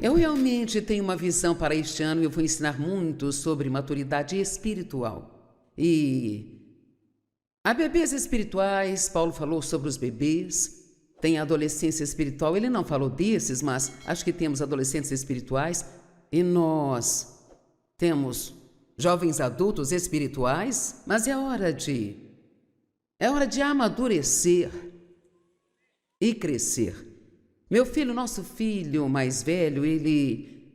eu realmente tenho uma visão para este ano e eu vou ensinar muito sobre maturidade espiritual. E há bebês espirituais, Paulo falou sobre os bebês, tem a adolescência espiritual, ele não falou desses, mas acho que temos adolescentes espirituais e nós temos jovens adultos espirituais, mas é hora de amadurecer e crescer. Meu filho, nosso filho mais velho, ele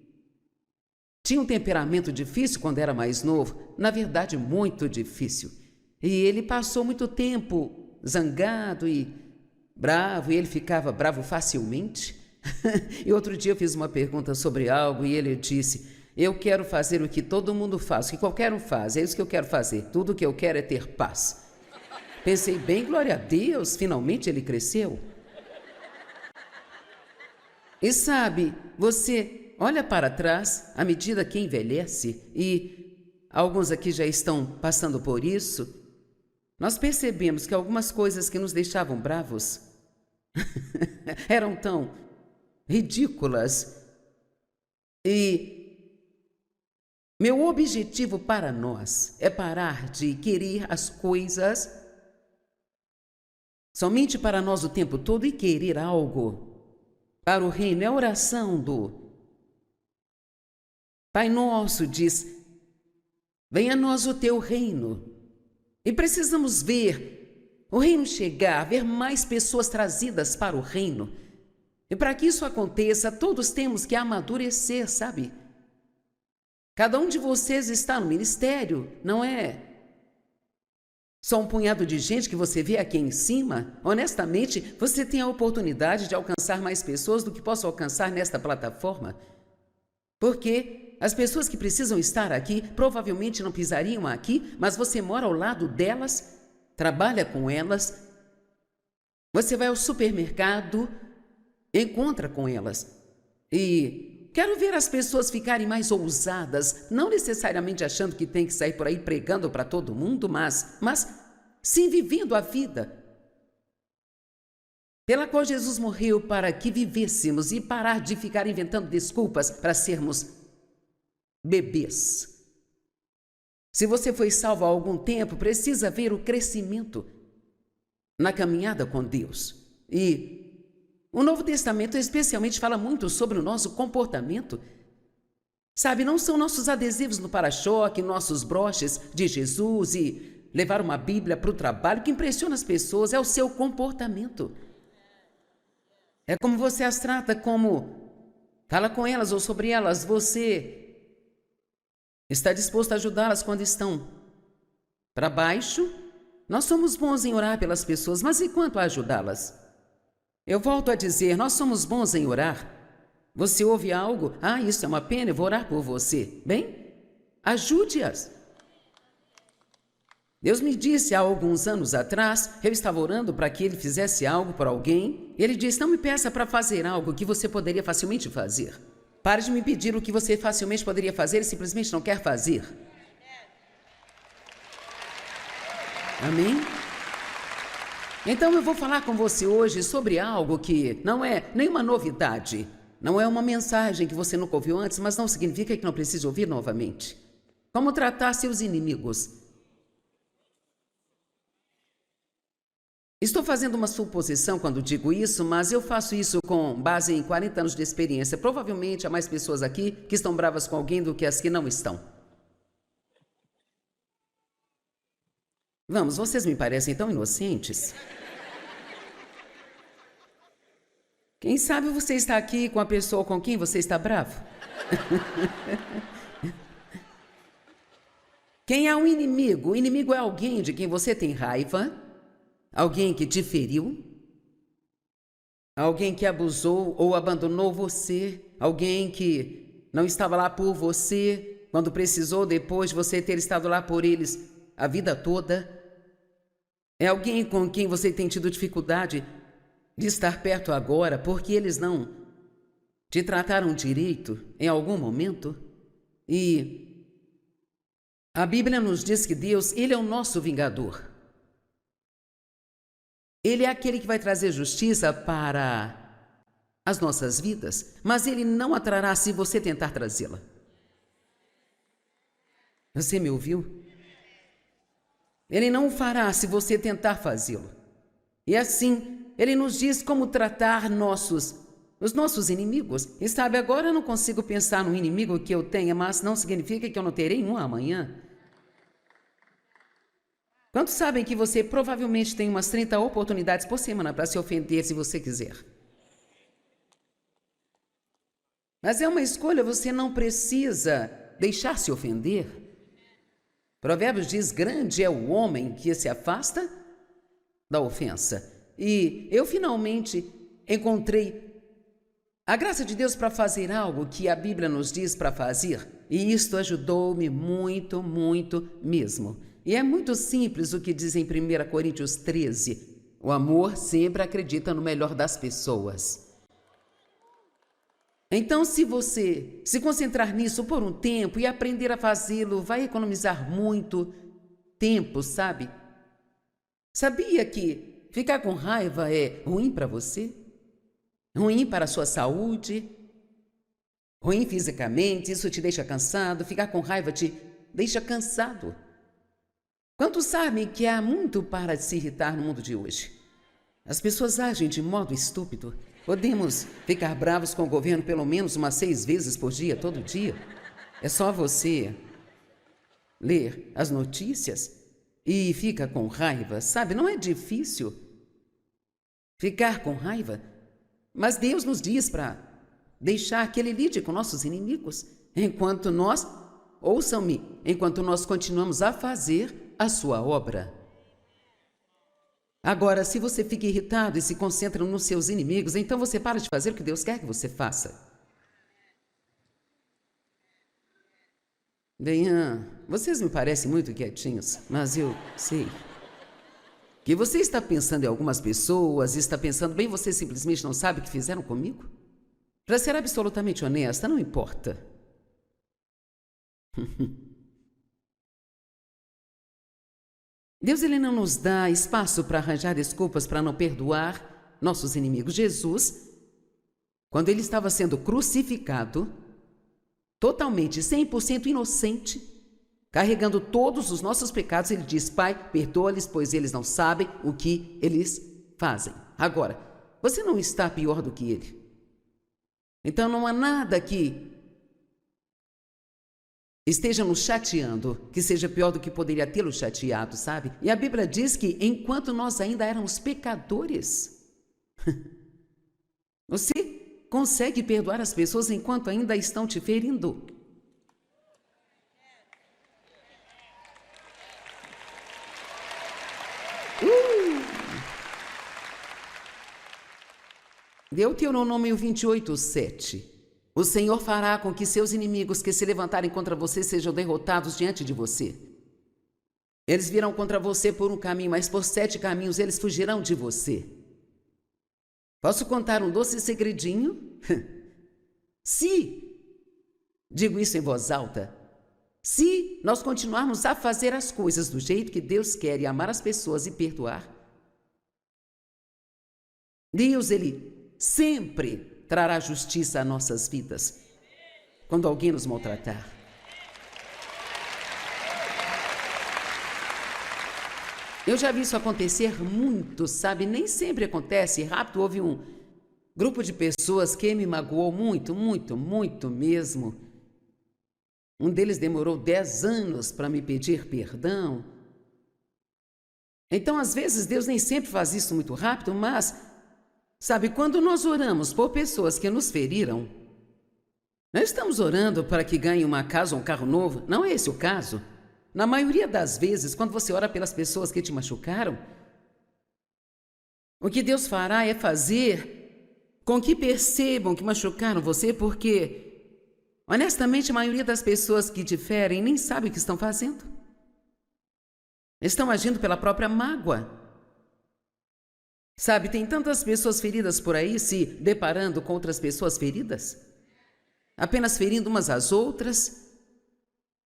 tinha um temperamento difícil quando era mais novo, na verdade muito difícil. E ele passou muito tempo zangado e bravo, e ele ficava bravo facilmente. E outro dia eu fiz uma pergunta sobre algo e ele disse: eu quero fazer o que todo mundo faz, o que qualquer um faz, é isso que eu quero fazer, tudo que eu quero é ter paz. Pensei bem, glória a Deus, finalmente ele cresceu. E sabe, você olha para trás à medida que envelhece, e alguns aqui já estão passando por isso, nós percebemos que algumas coisas que nos deixavam bravos eram tão ridículas. E meu objetivo para nós é parar de querer as coisas somente para nós o tempo todo e querer algo para o reino. É a oração do Pai Nosso, diz: venha a nós o teu reino. E precisamos ver o reino chegar, ver mais pessoas trazidas para o reino. E para que isso aconteça, todos temos que amadurecer, sabe? Cada um de vocês está no ministério, não é só um punhado de gente que você vê aqui em cima. Honestamente, você tem a oportunidade de alcançar mais pessoas do que posso alcançar nesta plataforma. Porque as pessoas que precisam estar aqui provavelmente não pisariam aqui, mas você mora ao lado delas, trabalha com elas, você vai ao supermercado, encontra com elas. E quero ver as pessoas ficarem mais ousadas, não necessariamente achando que tem que sair por aí pregando para todo mundo, mas sim vivendo a vida pela qual Jesus morreu para que vivêssemos, e parar de ficar inventando desculpas para sermos bebês. Se você foi salvo há algum tempo, precisa ver o crescimento na caminhada com Deus. E o Novo Testamento especialmente fala muito sobre o nosso comportamento. Sabe, não são nossos adesivos no para-choque, nossos broches de Jesus e levar uma Bíblia para o trabalho que impressiona as pessoas, é o seu comportamento. É como você as trata, como fala com elas ou sobre elas. Você está disposto a ajudá-las quando estão para baixo? Nós somos bons em orar pelas pessoas, mas e quanto a ajudá-las? Eu volto a dizer, nós somos bons em orar. Você ouve algo? Ah, isso é uma pena, eu vou orar por você. Bem, ajude-as. Deus me disse há alguns anos atrás, eu estava orando para que ele fizesse algo por alguém. Ele disse: não me peça para fazer algo que você poderia facilmente fazer. Pare de me pedir o que você facilmente poderia fazer e simplesmente não quer fazer. Amém? Então eu vou falar com você hoje sobre algo que não é nenhuma novidade. Não é uma mensagem que você nunca ouviu antes, mas não significa que não precise ouvir novamente. Como tratar seus inimigos. Estou fazendo uma suposição quando digo isso, mas eu faço isso com base em 40 anos de experiência. Provavelmente há mais pessoas aqui que estão bravas com alguém do que as que não estão. Vamos, vocês me parecem tão inocentes. Quem sabe você está aqui com a pessoa com quem você está bravo? Quem é um inimigo? O inimigo é alguém de quem você tem raiva. Alguém que te feriu, alguém que abusou ou abandonou você, alguém que não estava lá por você quando precisou, depois de você ter estado lá por eles a vida toda. É alguém com quem você tem tido dificuldade de estar perto agora porque eles não te trataram direito em algum momento. E a Bíblia nos diz que Deus, Ele é o nosso vingador. Ele é aquele que vai trazer justiça para às nossas vidas, mas ele não a trará se você tentar trazê-la. Você me ouviu? Ele não o fará se você tentar fazê-lo. E assim, ele nos diz como tratar os nossos inimigos. E sabe, agora eu não consigo pensar no inimigo que eu tenha, mas não significa que eu não terei um amanhã. Quantos sabem que você provavelmente tem umas 30 oportunidades por semana para se ofender se você quiser? Mas é uma escolha, você não precisa deixar se ofender. Provérbios diz: grande é o homem que se afasta da ofensa. E eu finalmente encontrei a graça de Deus para fazer algo que a Bíblia nos diz para fazer. E isto ajudou-me muito, muito mesmo. E é muito simples o que diz em 1 Coríntios 13. O amor sempre acredita no melhor das pessoas. Então, se você se concentrar nisso por um tempo e aprender a fazê-lo, vai economizar muito tempo, sabe? Sabia que ficar com raiva é ruim para você? Ruim para a sua saúde? Ruim fisicamente, isso te deixa cansado, ficar com raiva te deixa cansado. Quantos sabem que há muito para se irritar no mundo de hoje? As pessoas agem de modo estúpido. Podemos ficar bravos com o governo pelo menos umas 6 vezes por dia, todo dia. É só você ler as notícias e fica com raiva, sabe? Não é difícil ficar com raiva, mas Deus nos diz para deixar que Ele lide com nossos inimigos, enquanto nós, ouçam-me, enquanto nós continuamos a fazer a sua obra. Agora, se você fica irritado e se concentra nos seus inimigos, então você para de fazer o que Deus quer que você faça. Bem, vocês me parecem muito quietinhos, mas eu sei que você está pensando em algumas pessoas, está pensando, bem, você simplesmente não sabe o que fizeram comigo? Para ser absolutamente honesta, não importa. Deus, ele não nos dá espaço para arranjar desculpas para não perdoar nossos inimigos. Jesus, quando ele estava sendo crucificado, totalmente, 100% inocente, carregando todos os nossos pecados, ele diz: Pai, perdoa-lhes, pois eles não sabem o que eles fazem. Agora, você não está pior do que ele. Então não há nada que esteja nos chateando, que seja pior do que poderia tê-lo chateado, sabe? E a Bíblia diz que enquanto nós ainda éramos pecadores, você consegue perdoar as pessoas enquanto ainda estão te ferindo. Deuteronômio 28:7. O Senhor fará com que seus inimigos que se levantarem contra você sejam derrotados diante de você. Eles virão contra você por um caminho, mas por 7 caminhos eles fugirão de você. Posso contar um doce segredinho? Digo isso em voz alta, se nós continuarmos a fazer as coisas do jeito que Deus quer e amar as pessoas e perdoar, Deus, ele sempre trará justiça a nossas vidas quando alguém nos maltratar. Eu já vi isso acontecer muito, sabe? Nem sempre acontece rápido. Houve um grupo de pessoas que me magoou muito, muito, muito mesmo. Um deles demorou 10 anos para me pedir perdão. Então, às vezes, Deus nem sempre faz isso muito rápido, mas sabe, quando nós oramos por pessoas que nos feriram, não estamos orando para que ganhem uma casa ou um carro novo, não é esse o caso. Na maioria das vezes, quando você ora pelas pessoas que te machucaram, o que Deus fará é fazer com que percebam que machucaram você, porque, honestamente, a maioria das pessoas que te ferem nem sabe o que estão fazendo. Estão agindo pela própria mágoa. Sabe, tem tantas pessoas feridas por aí se deparando com outras pessoas feridas, apenas ferindo umas às outras.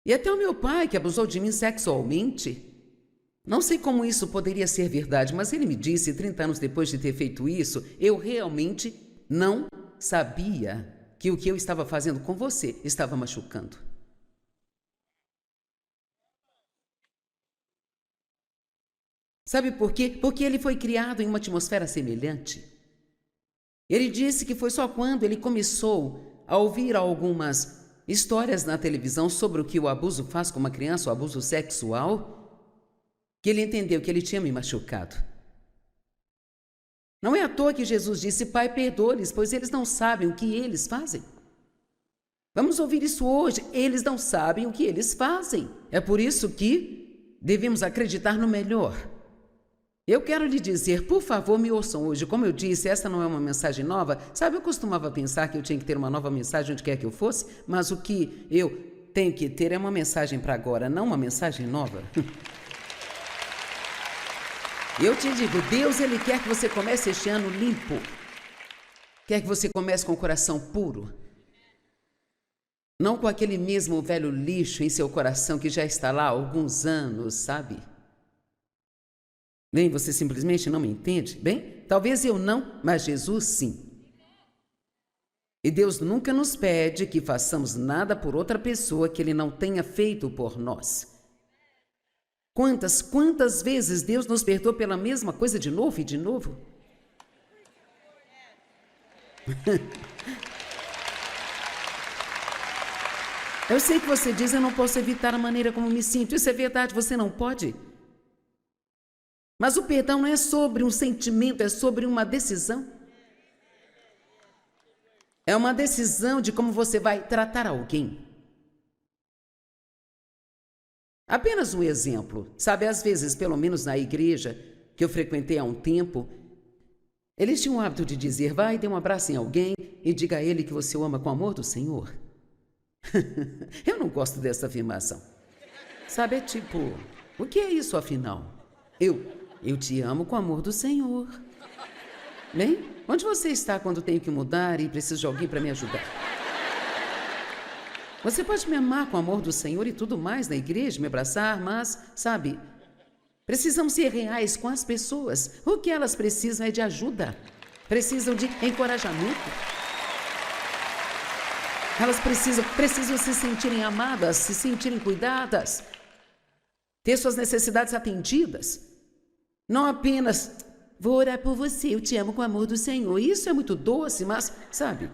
E até o meu pai, que abusou de mim sexualmente, não sei como isso poderia ser verdade, mas ele me disse, 30 anos depois de ter feito isso, eu realmente não sabia que o que eu estava fazendo com você estava machucando. Sabe por quê? Porque ele foi criado em uma atmosfera semelhante. Ele disse que foi só quando ele começou a ouvir algumas histórias na televisão sobre o que o abuso faz com uma criança, o abuso sexual, que ele entendeu que ele tinha me machucado. Não é à toa que Jesus disse: Pai, perdoa-lhes, pois eles não sabem o que eles fazem. Vamos ouvir isso hoje. Eles não sabem o que eles fazem. É por isso que devemos acreditar no melhor. Eu quero lhe dizer, por favor, me ouçam hoje. Como eu disse, essa não é uma mensagem nova. Sabe, eu costumava pensar que eu tinha que ter uma nova mensagem onde quer que eu fosse, mas o que eu tenho que ter é uma mensagem para agora, não uma mensagem nova. Eu te digo, Deus, Ele quer que você comece este ano limpo. Quer que você comece com o coração puro. Não com aquele mesmo velho lixo em seu coração que já está lá há alguns anos, sabe? Bem, você simplesmente não me entende? Bem, talvez eu não, mas Jesus sim. E Deus nunca nos pede que façamos nada por outra pessoa que Ele não tenha feito por nós. Quantas vezes Deus nos perdoou pela mesma coisa de novo e de novo? Eu sei que você diz, eu não posso evitar a maneira como me sinto. Isso é verdade, você não pode. Mas o perdão não é sobre um sentimento, é sobre uma decisão. É uma decisão de como você vai tratar alguém. Apenas um exemplo. Sabe, às vezes, pelo menos na igreja que eu frequentei há um tempo, eles tinham o hábito de dizer: vai, dê um abraço em alguém e diga a ele que você o ama com o amor do Senhor. Eu não gosto dessa afirmação. Sabe, é tipo, o que é isso afinal? Eu te amo com o amor do Senhor. Bem, onde você está quando tenho que mudar e preciso de alguém para me ajudar? Você pode me amar com o amor do Senhor e tudo mais na igreja, me abraçar, mas, sabe, precisamos ser reais com as pessoas. O que elas precisam é de ajuda. Precisam de encorajamento. Elas precisam se sentirem amadas, se sentirem cuidadas, ter suas necessidades atendidas. Não apenas, vou orar por você, eu te amo com o amor do Senhor. Isso é muito doce, mas, sabe,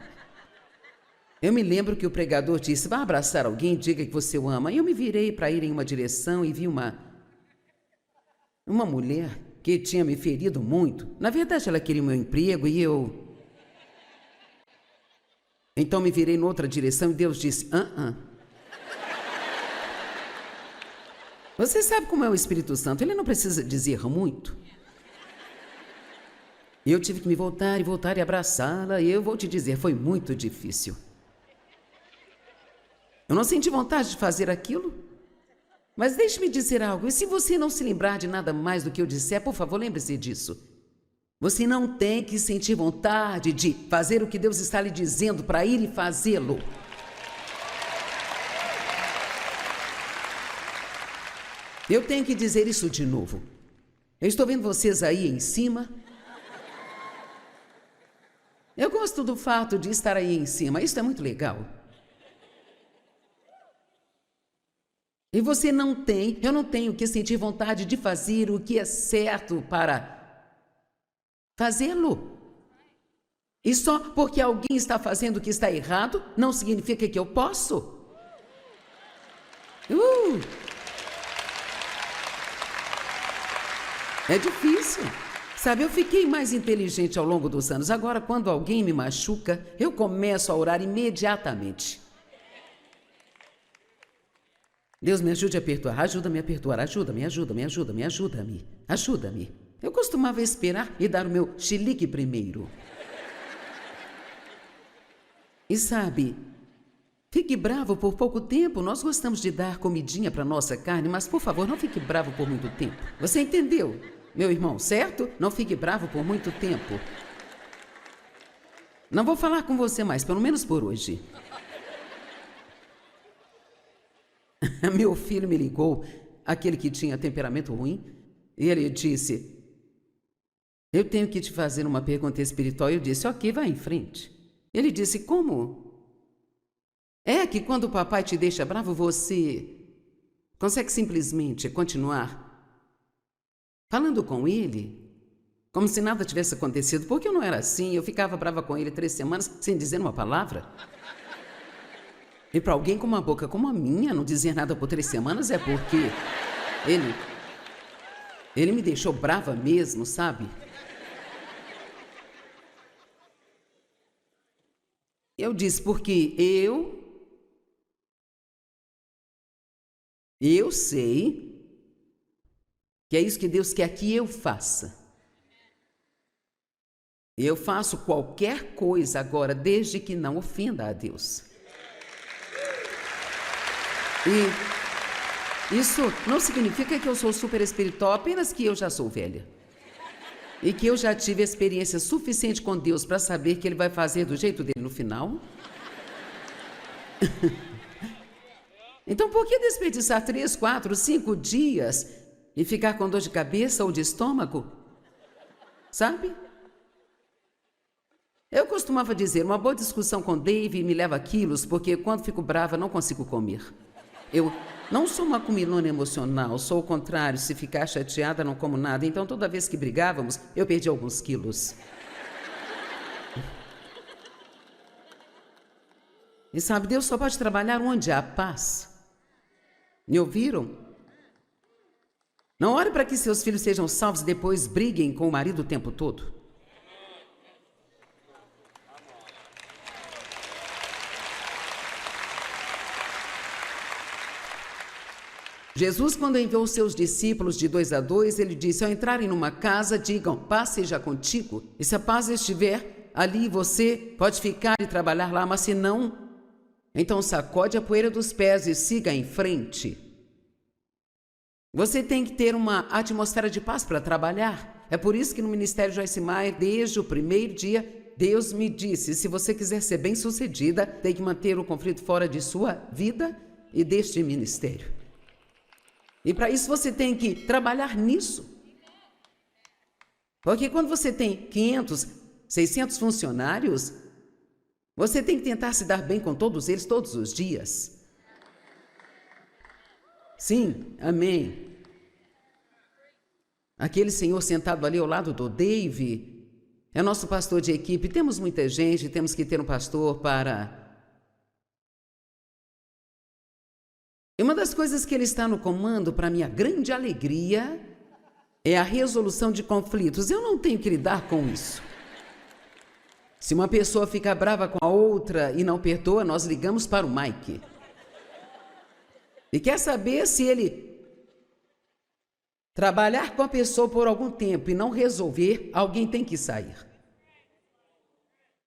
eu me lembro que o pregador disse: vá abraçar alguém, diga que você o ama. E eu me virei para ir em uma direção e vi uma mulher que tinha me ferido muito. Na verdade, ela queria o meu emprego e eu... Então me virei em outra direção e Deus disse: Você sabe como é o Espírito Santo, ele não precisa dizer muito. E eu tive que me voltar e abraçá-la, e eu vou te dizer, foi muito difícil. Eu não senti vontade de fazer aquilo, mas deixe-me dizer algo, e se você não se lembrar de nada mais do que eu disser, por favor, lembre-se disso. Você não tem que sentir vontade de fazer o que Deus está lhe dizendo para ir e fazê-lo. Eu tenho que dizer isso de novo. Eu estou vendo vocês aí em cima. Eu gosto do fato de estar aí em cima, isso é muito legal. E você não tem, eu não tenho que sentir vontade de fazer o que é certo para fazê-lo. E só porque alguém está fazendo o que está errado, não significa que eu posso. É difícil. Sabe, eu fiquei mais inteligente ao longo dos anos. Agora, quando alguém me machuca, eu começo a orar imediatamente. Deus, me ajude a perdoar, ajuda-me a perdoar, ajuda-me. Eu costumava esperar e dar o meu chilique primeiro. E sabe, fique bravo por pouco tempo. Nós gostamos de dar comidinha para nossa carne, mas por favor, não fique bravo por muito tempo. Você entendeu, meu irmão, certo? Não fique bravo por muito tempo. Não vou falar com você mais, pelo menos por hoje. Meu filho me ligou, aquele que tinha temperamento ruim, e ele disse: eu tenho que te fazer uma pergunta espiritual. Eu disse: ok, vai em frente. Ele disse: como? É que quando o papai te deixa bravo, você consegue simplesmente continuar falando com ele como se nada tivesse acontecido, porque eu não era assim. Eu ficava brava com ele 3 semanas sem dizer uma palavra. E para alguém com uma boca como a minha, não dizer nada por 3 semanas é porque ele me deixou brava mesmo, sabe? Eu disse: porque eu sei que é isso que Deus quer que eu faça. Eu faço qualquer coisa agora, desde que não ofenda a Deus. E isso não significa que eu sou super espiritual, apenas que eu já sou velha. E que eu já tive experiência suficiente com Deus para saber que Ele vai fazer do jeito dele no final. Então, por que desperdiçar 3, 4, 5 dias e ficar com dor de cabeça ou de estômago? Sabe? Eu costumava dizer: uma boa discussão com Dave me leva a quilos, porque quando fico brava não consigo comer. Eu não sou uma comilona emocional, sou o contrário. Se ficar chateada, não como nada. Então, toda vez que brigávamos, eu perdi alguns quilos. E sabe, Deus só pode trabalhar onde há paz. Me ouviram? Não ore para que seus filhos sejam salvos e depois briguem com o marido o tempo todo. Jesus, quando enviou os seus discípulos de 2 a 2, ele disse: ao entrarem numa casa, digam: paz seja contigo. E se a paz estiver ali, você pode ficar e trabalhar lá, mas se não, então sacode a poeira dos pés e siga em frente. Você tem que ter uma atmosfera de paz para trabalhar. É por isso que no Ministério Joyce Meyer, desde o primeiro dia, Deus me disse: se você quiser ser bem-sucedida, tem que manter o conflito fora de sua vida e deste ministério. E para isso você tem que trabalhar nisso. Porque quando você tem 500, 600 funcionários, você tem que tentar se dar bem com todos eles todos os dias. Sim, amém. Aquele senhor sentado ali ao lado do Dave é nosso pastor de equipe. Temos muita gente, temos que ter um pastor para... E uma das coisas que ele está no comando, para minha grande alegria, é a resolução de conflitos. Eu não tenho que lidar com isso. Se uma pessoa fica brava com a outra e não perdoa, nós ligamos para o Mike. E quer saber se ele trabalhar com a pessoa por algum tempo e não resolver, alguém tem que sair.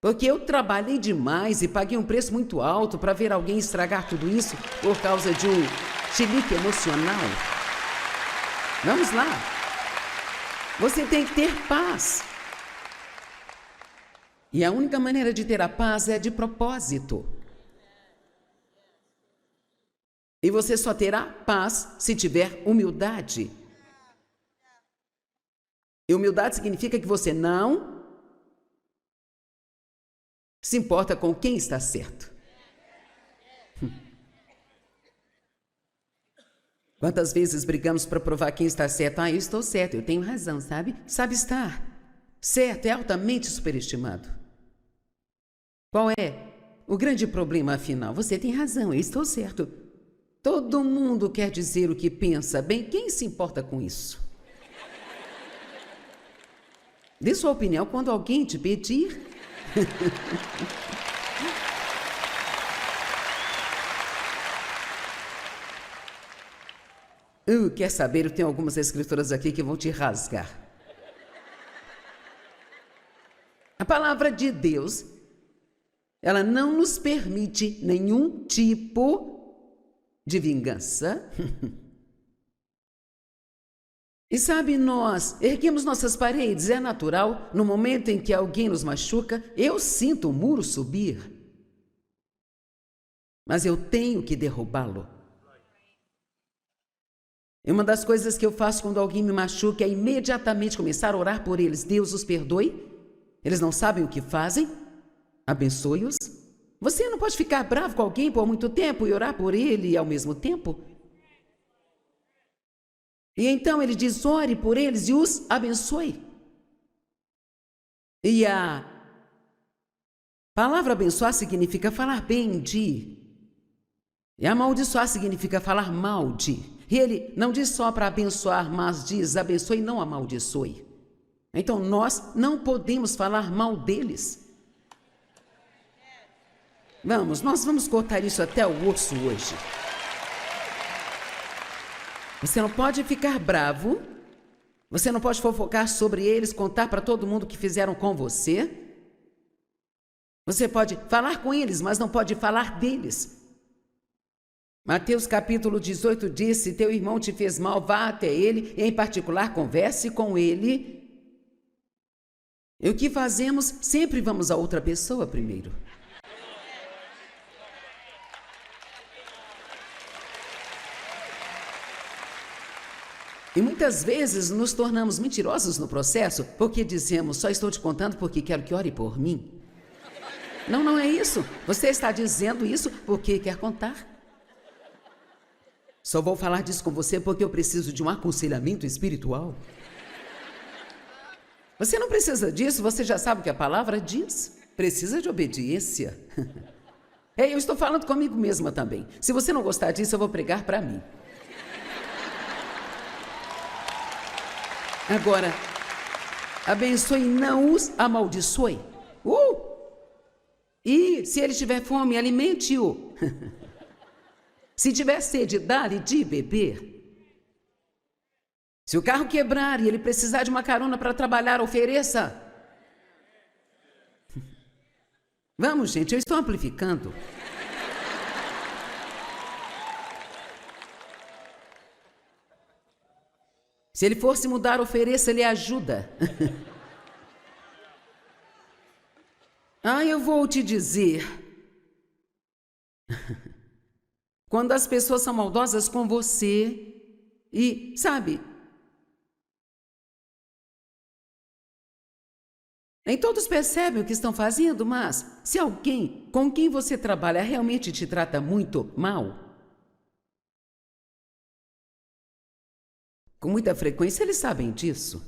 Porque eu trabalhei demais e paguei um preço muito alto para ver alguém estragar tudo isso por causa de um chilique emocional. Vamos lá. Você tem que ter paz. E a única maneira de ter a paz é de propósito. E você só terá paz se tiver humildade. E humildade significa que você não se importa com quem está certo. Quantas vezes brigamos para provar quem está certo? Eu estou certo, eu tenho razão, sabe? Sabe estar certo é altamente superestimado. Qual é o grande problema, afinal? Você tem razão, eu estou certo. Todo mundo quer dizer o que pensa. Bem, quem se importa com isso? Dê sua opinião quando alguém te pedir. Quer saber? Eu tenho algumas escrituras aqui que vão te rasgar. A palavra de Deus, ela não nos permite nenhum tipo de vingança. E sabe, nós erguemos nossas paredes, é natural. No momento em que alguém nos machuca, eu sinto o muro subir. Mas eu tenho que derrubá-lo. E uma das coisas que eu faço quando alguém me machuca é imediatamente começar a orar por eles. Deus os perdoe. Eles não sabem o que fazem. Abençoe-os. Você não pode ficar bravo com alguém por muito tempo e orar por ele ao mesmo tempo. E então ele diz, ore por eles e os abençoe. E a palavra abençoar significa falar bem de. E amaldiçoar significa falar mal de. E ele não diz só para abençoar, mas diz abençoe e não amaldiçoe. Então nós não podemos falar mal deles. Nós vamos cortar isso até o osso hoje. Você não pode ficar bravo, você não pode fofocar sobre eles, contar para todo mundo o que fizeram com você. Você pode falar com eles, mas não pode falar deles. Mateus capítulo 18 diz, se teu irmão te fez mal, vá até ele, e em particular converse com ele. E o que fazemos? Sempre vamos a outra pessoa primeiro. E muitas vezes nos tornamos mentirosos no processo porque dizemos, só estou te contando porque quero que ore por mim. Não é isso. Você está dizendo isso porque quer contar. Só vou falar disso com você porque eu preciso de um aconselhamento espiritual. Você não precisa disso, você já sabe o que a palavra diz. Precisa de obediência. Eu estou falando comigo mesma também. Se você não gostar disso, eu vou pregar para mim. Agora, abençoe e não os amaldiçoe. E se ele tiver fome, alimente-o. Se tiver sede, dá-lhe de beber. Se o carro quebrar e ele precisar de uma carona para trabalhar, ofereça. Vamos, gente, eu estou amplificando. Se ele for se mudar, ofereça-lhe ajuda. Eu vou te dizer. Quando as pessoas são maldosas com você, e, sabe, nem todos percebem o que estão fazendo, mas se alguém com quem você trabalha realmente te trata muito mal, com muita frequência eles sabem disso.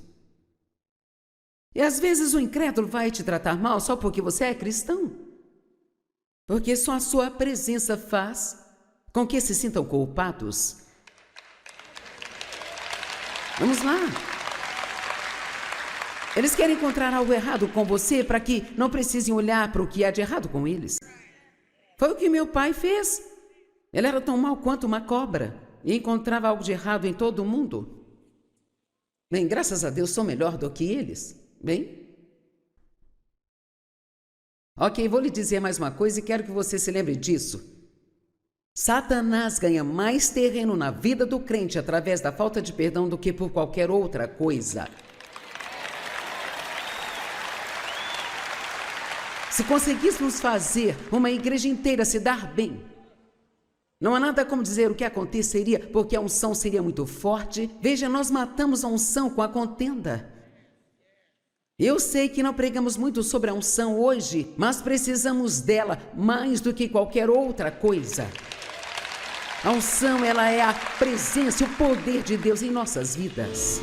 E às vezes o incrédulo vai te tratar mal só porque você é cristão. Porque só a sua presença faz com que se sintam culpados. Vamos lá. Eles querem encontrar algo errado com você para que não precisem olhar para o que há de errado com eles. Foi o que meu pai fez. Ele era tão mau quanto uma cobra e encontrava algo de errado em todo mundo. Bem, graças a Deus sou melhor do que eles. Bem? Ok, vou lhe dizer mais uma coisa e quero que você se lembre disso. Satanás ganha mais terreno na vida do crente através da falta de perdão do que por qualquer outra coisa. Se conseguíssemos fazer uma igreja inteira se dar bem, não há nada como dizer o que aconteceria, porque a unção seria muito forte. Veja, nós matamos a unção com a contenda. Eu sei que não pregamos muito sobre a unção hoje, mas precisamos dela mais do que qualquer outra coisa. A unção, ela é a presença e o poder de Deus em nossas vidas.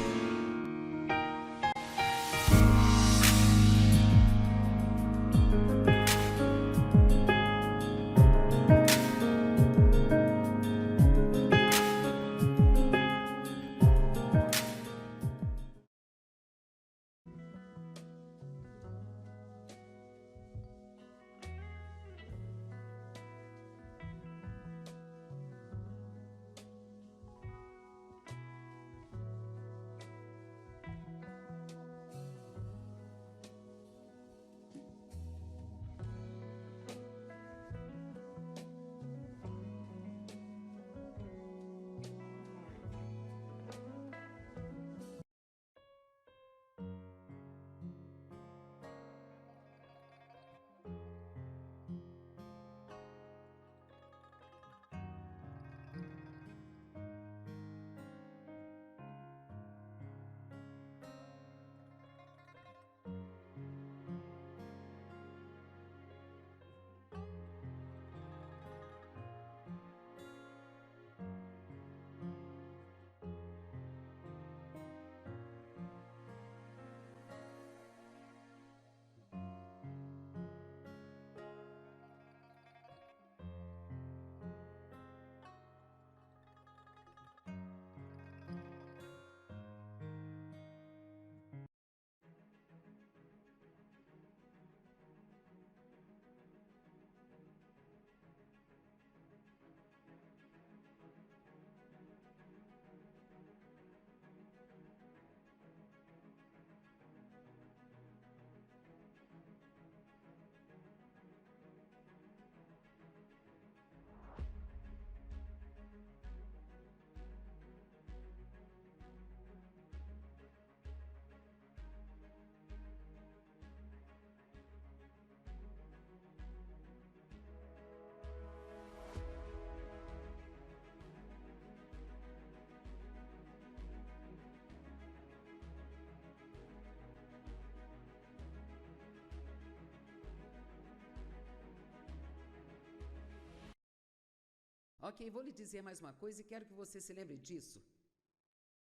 Ok, vou lhe dizer mais uma coisa e quero que você se lembre disso.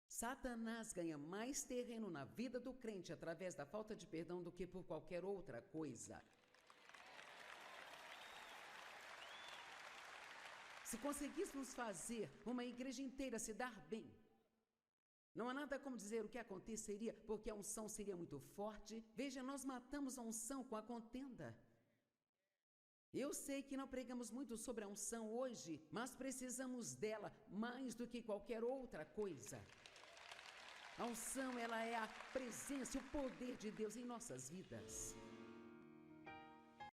Satanás ganha mais terreno na vida do crente através da falta de perdão do que por qualquer outra coisa. Se conseguíssemos fazer uma igreja inteira se dar bem, não há nada como dizer o que aconteceria, porque a unção seria muito forte. Veja, nós matamos a unção com a contenda. Eu sei que não pregamos muito sobre a unção hoje, mas precisamos dela mais do que qualquer outra coisa. A unção, ela é a presença, o poder de Deus em nossas vidas.